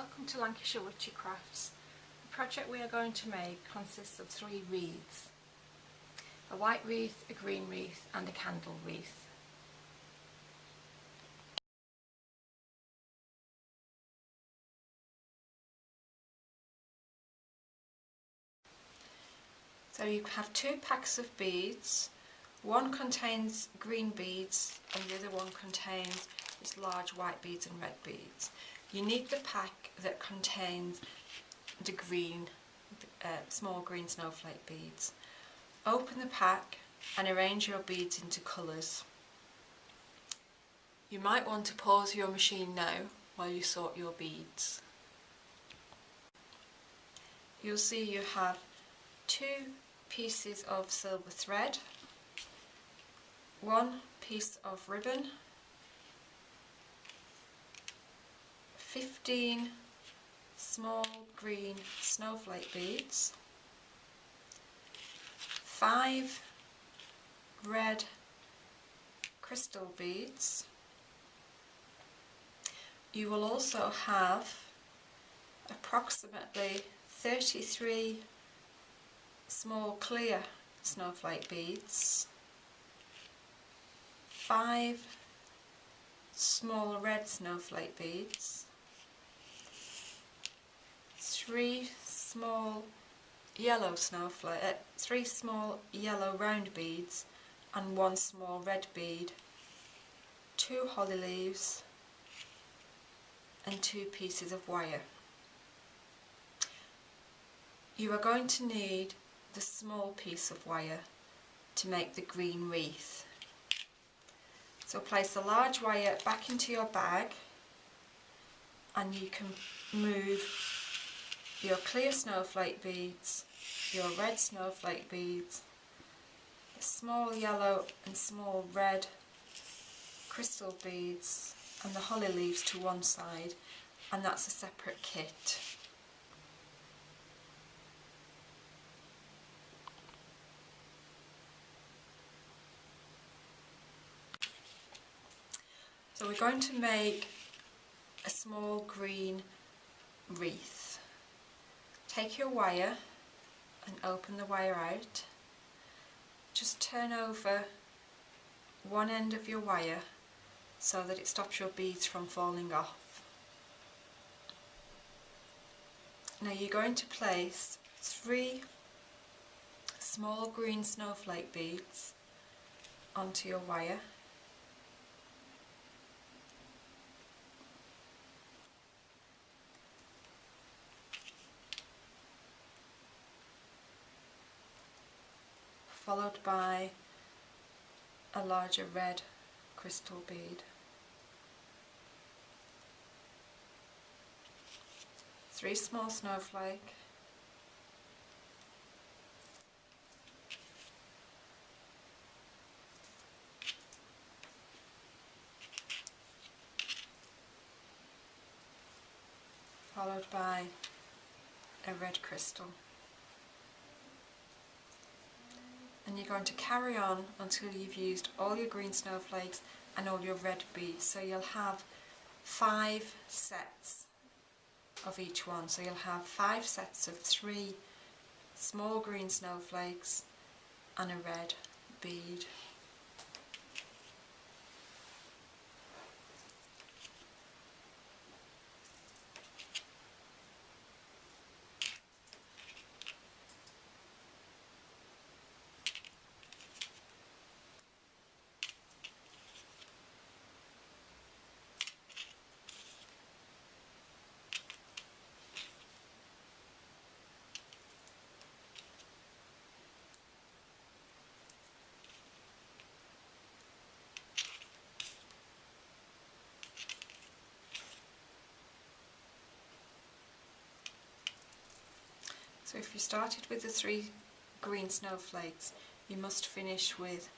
Welcome to Lancashire Witchy Crafts. The project we are going to make consists of 3 wreaths. A white wreath, a green wreath and a candle wreath. So you have 2 packs of beads. One contains green beads and the other one contains this large white beads and red beads. You need the pack that contains the green, small green snowflake beads. Open the pack and arrange your beads into colours. You might want to pause your machine now while you sort your beads. You'll see you have 2 pieces of silver thread, 1 piece of ribbon, 15 small green snowflake beads, 5 red crystal beads. You will also have approximately 33 small clear snowflake beads, 5 small red snowflake beads, 3 small yellow round beads and 1 small red bead, 2 holly leaves and 2 pieces of wire. You are going to need the small piece of wire to make the green wreath. So place the large wire back into your bag and you can move your clear snowflake beads, your red snowflake beads, the small yellow and small red crystal beads and the holly leaves to one side, and that's a separate kit. So we're going to make a small green wreath. Take your wire and open the wire out. Just turn over one end of your wire so that it stops your beads from falling off. Now you're going to place 3 small green snowflake beads onto your wire. Followed by a larger red crystal bead, 3 small snowflake, followed by a red crystal. And you're going to carry on until you've used all your green snowflakes and all your red beads. So you'll have 5 sets of each one. So you'll have 5 sets of 3 small green snowflakes and a red bead. So if you started with the 3 green snowflakes, you must finish with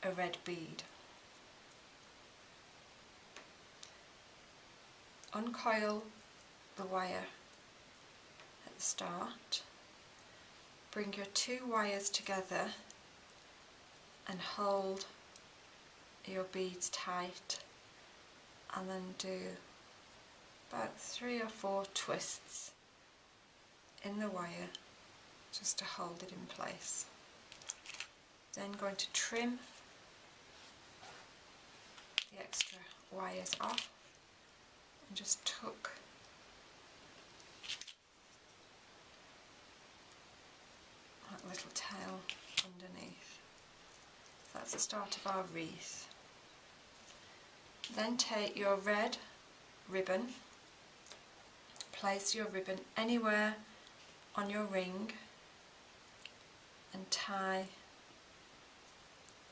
a red bead. Uncoil the wire at the start, bring your 2 wires together and hold your beads tight, and then do about 3 or 4 twists in the wire just to hold it in place. Then going to trim the extra wires off and just tuck that little tail underneath. That's the start of our wreath. Then take your red ribbon, place your ribbon anywhere on your ring and tie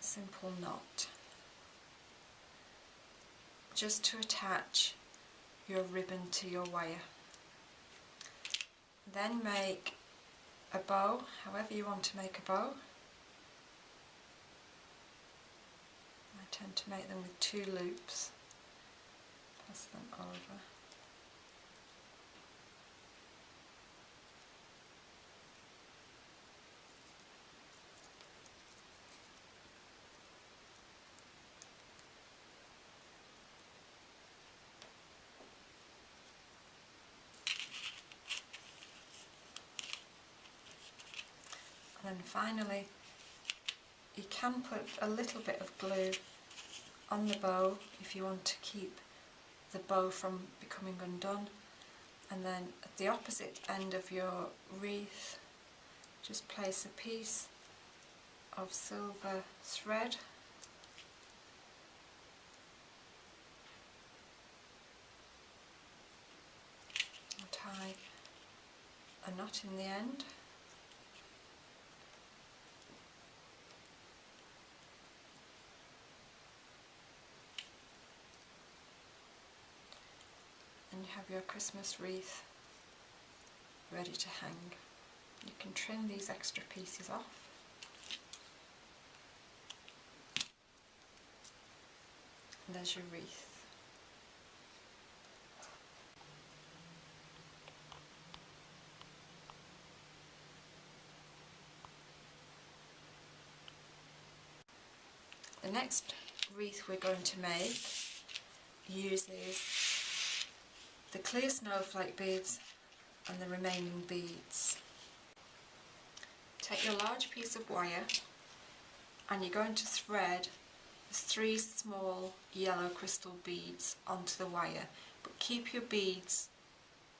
a simple knot just to attach your ribbon to your wire. Then make a bow, however you want to make a bow. I tend to make them with 2 loops. Pass them over. And then finally, you can put a little bit of glue on the bow if you want to keep the bow from becoming undone. And then at the opposite end of your wreath, just place a piece of silver thread and tie a knot in the end. And you have your Christmas wreath ready to hang. You can trim these extra pieces off. And there's your wreath. The next wreath we're going to make uses the clear snowflake beads and the remaining beads. Take your large piece of wire and you're going to thread 3 small yellow crystal beads onto the wire, but keep your beads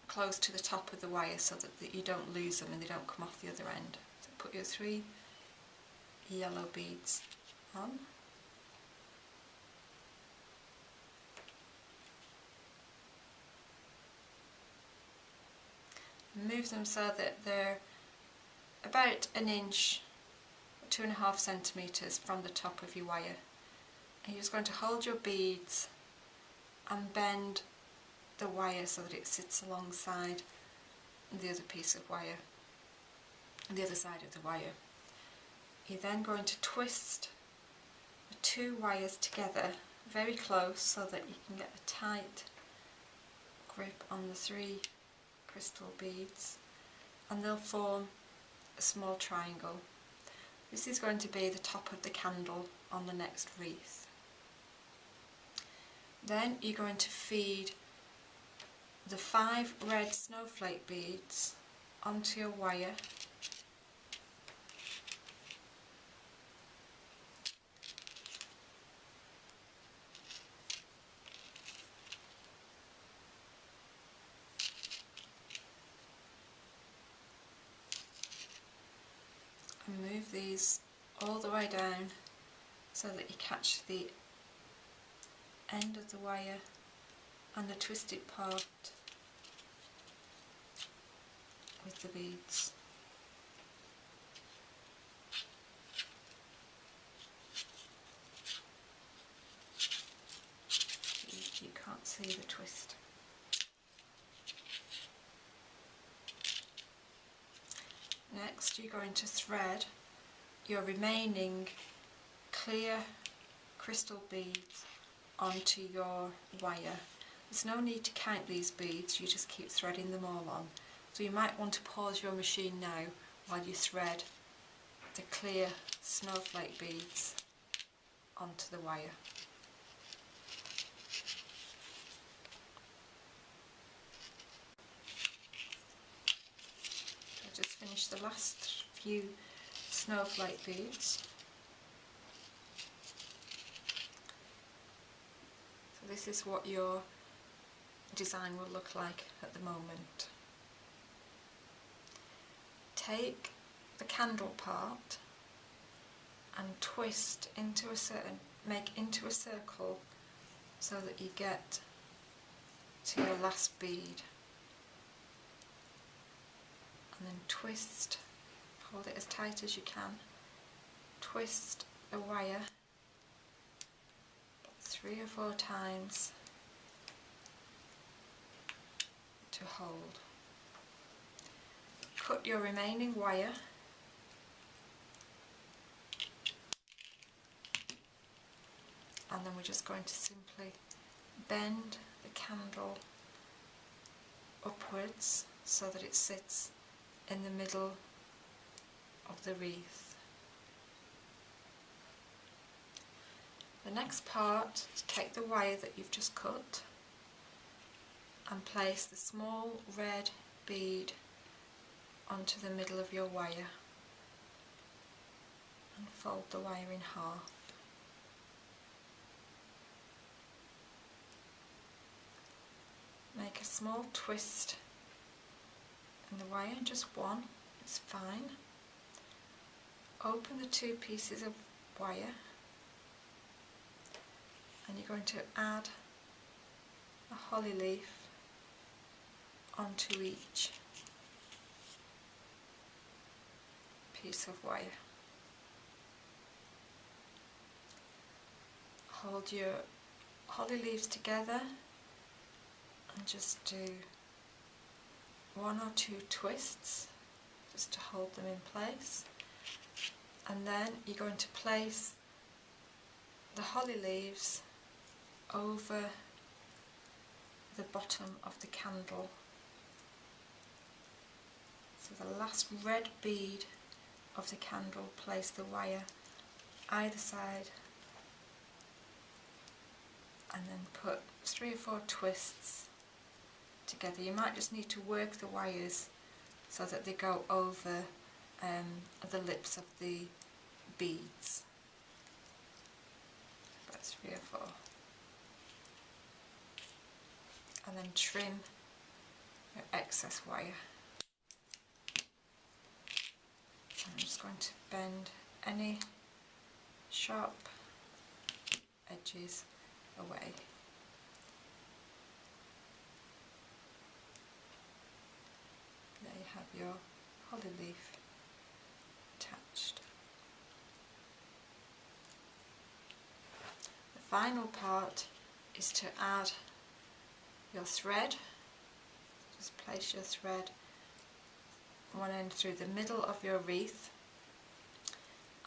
close to the top of the wire so that you don't lose them and they don't come off the other end. So put your 3 yellow beads on. Move them so that they're about 1 inch, 2.5 centimetres from the top of your wire. And you're just going to hold your beads and bend the wire so that it sits alongside the other piece of wire, the other side of the wire. You're then going to twist the 2 wires together very close so that you can get a tight grip on the 3 crystal beads, and they'll form a small triangle. This is going to be the top of the candle on the next wreath. Then you're going to feed the 5 red snowflake beads onto your wire . And move these all the way down so that you catch the end of the wire and the twisted part with the beads. You can't see the twist. Next you're going to thread your remaining clear crystal beads onto your wire. There's no need to count these beads, you just keep threading them all on. So you might want to pause your machine now while you thread the clear snowflake beads onto the wire. finish the last few snowflake beads. So this is what your design will look like at the moment. Take the candle part and twist into make into a circle so that you get to your last bead, and then twist, hold it as tight as you can, twist the wire 3 or 4 times to hold. Cut your remaining wire and then we're just going to simply bend the candle upwards so that it sits in the middle of the wreath. The next part is take the wire that you've just cut and place the small red bead onto the middle of your wire and fold the wire in half. Make a small twist in the wire, just one, it's fine. Open the 2 pieces of wire and you're going to add a holly leaf onto each piece of wire. Hold your holly leaves together and just do 1 or 2 twists just to hold them in place, and then you're going to place the holly leaves over the bottom of the candle. So the last red bead of the candle, place the wire either side and then put 3 or 4 twists together. You might just need to work the wires so that they go over the lips of the beads. About 3 or 4. And then trim your excess wire. I'm just going to bend any sharp edges away. There you have your holly leaf attached. The final part is to add your thread. Just place your thread one end through the middle of your wreath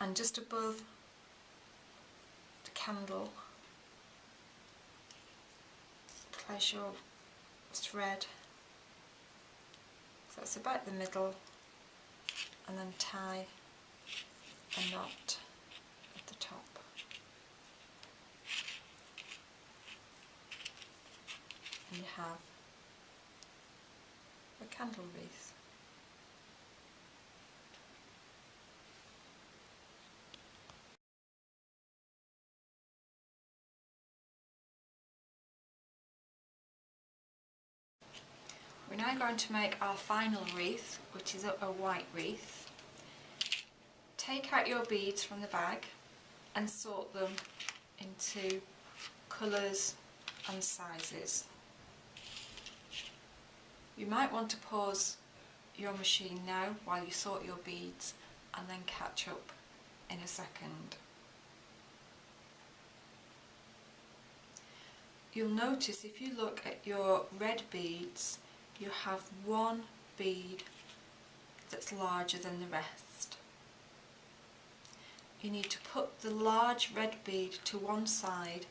and just above the candle place your thread so it's about the middle, and then tie a knot at the top. And you have a candle wreath. We're now going to make our final wreath, which is a white wreath. Take out your beads from the bag and sort them into colours and sizes. You might want to pause your machine now while you sort your beads and then catch up in a second. You'll notice if you look at your red beads, you have one bead that's larger than the rest. You need to put the large red bead to one side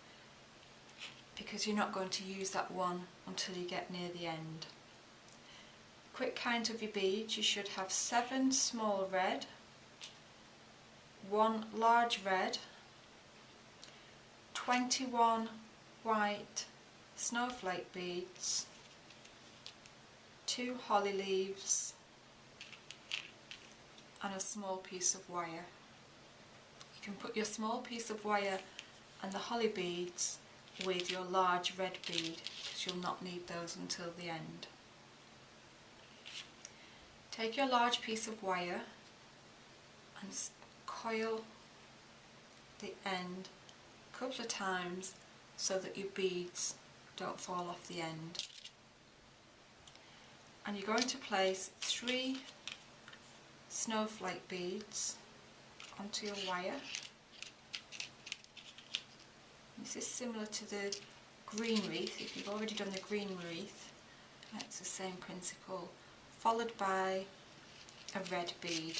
because you're not going to use that one until you get near the end. Quick count of your beads, you should have 7 small red, 1 large red, 21 white snowflake beads, 2 holly leaves, and a small piece of wire. You can put your small piece of wire and the holly beads with your large red bead, because you'll not need those until the end. Take your large piece of wire and coil the end a couple of times so that your beads don't fall off the end. And you're going to place 3 snowflake beads onto your wire. This is similar to the green wreath. If you've already done the green wreath, it's the same principle, followed by a red bead.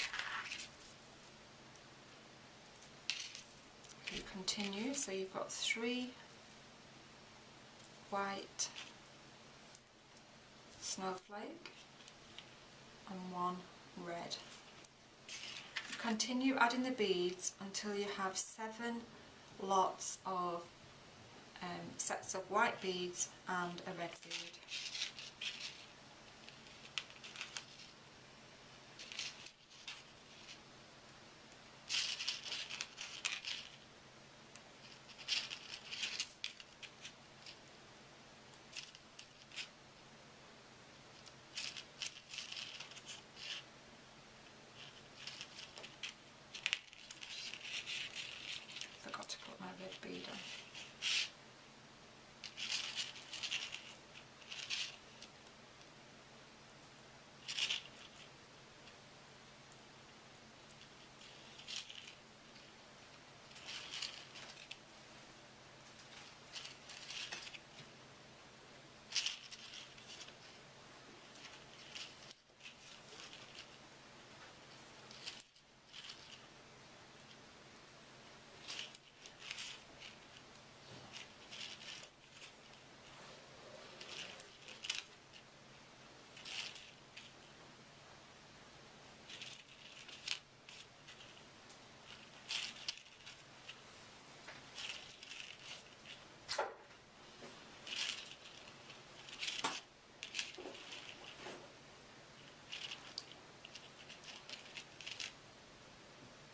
You continue, so you've got 3 white snowflake and 1 red. Continue adding the beads until you have 7 lots of sets of white beads and a red bead. Forgot to put my red bead on.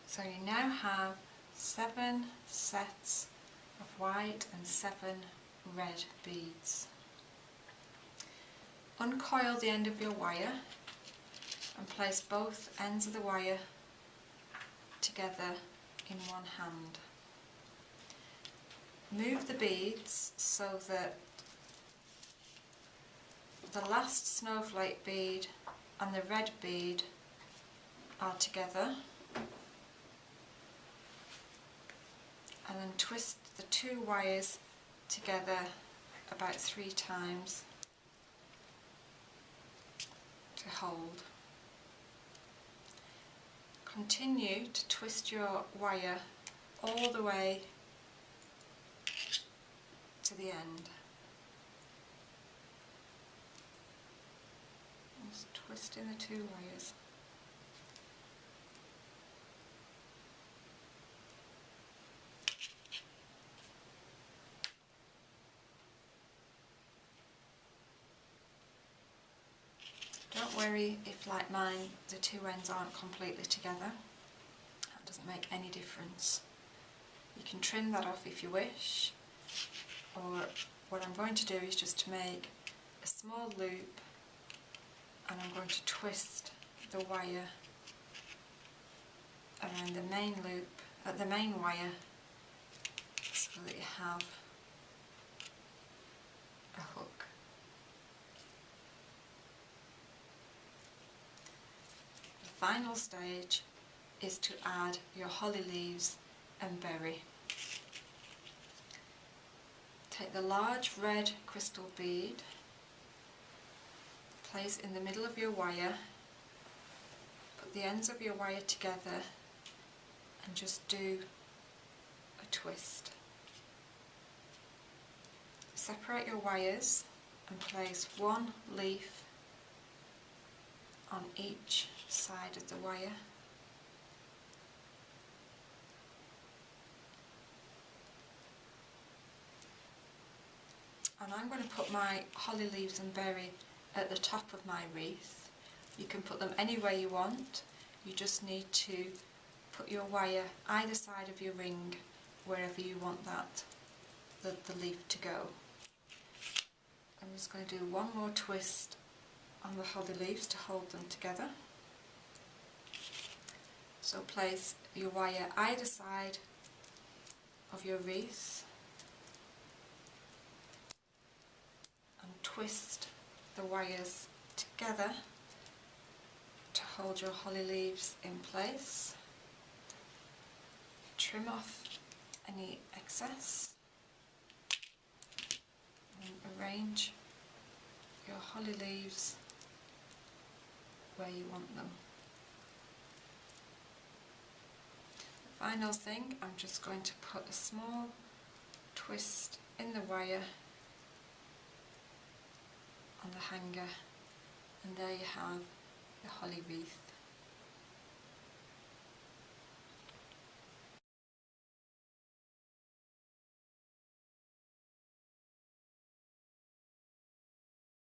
So you now have 7 sets of white and 7 red beads. Uncoil the end of your wire and place both ends of the wire together in one hand. Move the beads so that the last snowflake bead and the red bead are together, and then twist the 2 wires together about 3 times to hold. Continue to twist your wire all the way to the end. Just twisting the 2 wires. Don't worry if, like mine, the 2 ends aren't completely together. That doesn't make any difference. You can trim that off if you wish, or what I'm going to do is just to make a small loop, and I'm going to twist the wire around the main loop, the main wire, so that you have a hook. The final stage is to add your holly leaves and berry. Take the large red crystal bead, place in the middle of your wire, put the ends of your wire together and just do a twist. Separate your wires and place 1 leaf on each side of the wire. And I'm going to put my holly leaves and berry at the top of my wreath. You can put them anywhere you want. You just need to put your wire either side of your ring, wherever you want the leaf to go. I'm just going to do one more twist on the holly leaves to hold them together. So place your wire either side of your wreath and twist the wires together to hold your holly leaves in place. Trim off any excess and arrange your holly leaves where you want them. The final thing, I'm just going to put a small twist in the wire on the hanger, and there you have the holly wreath.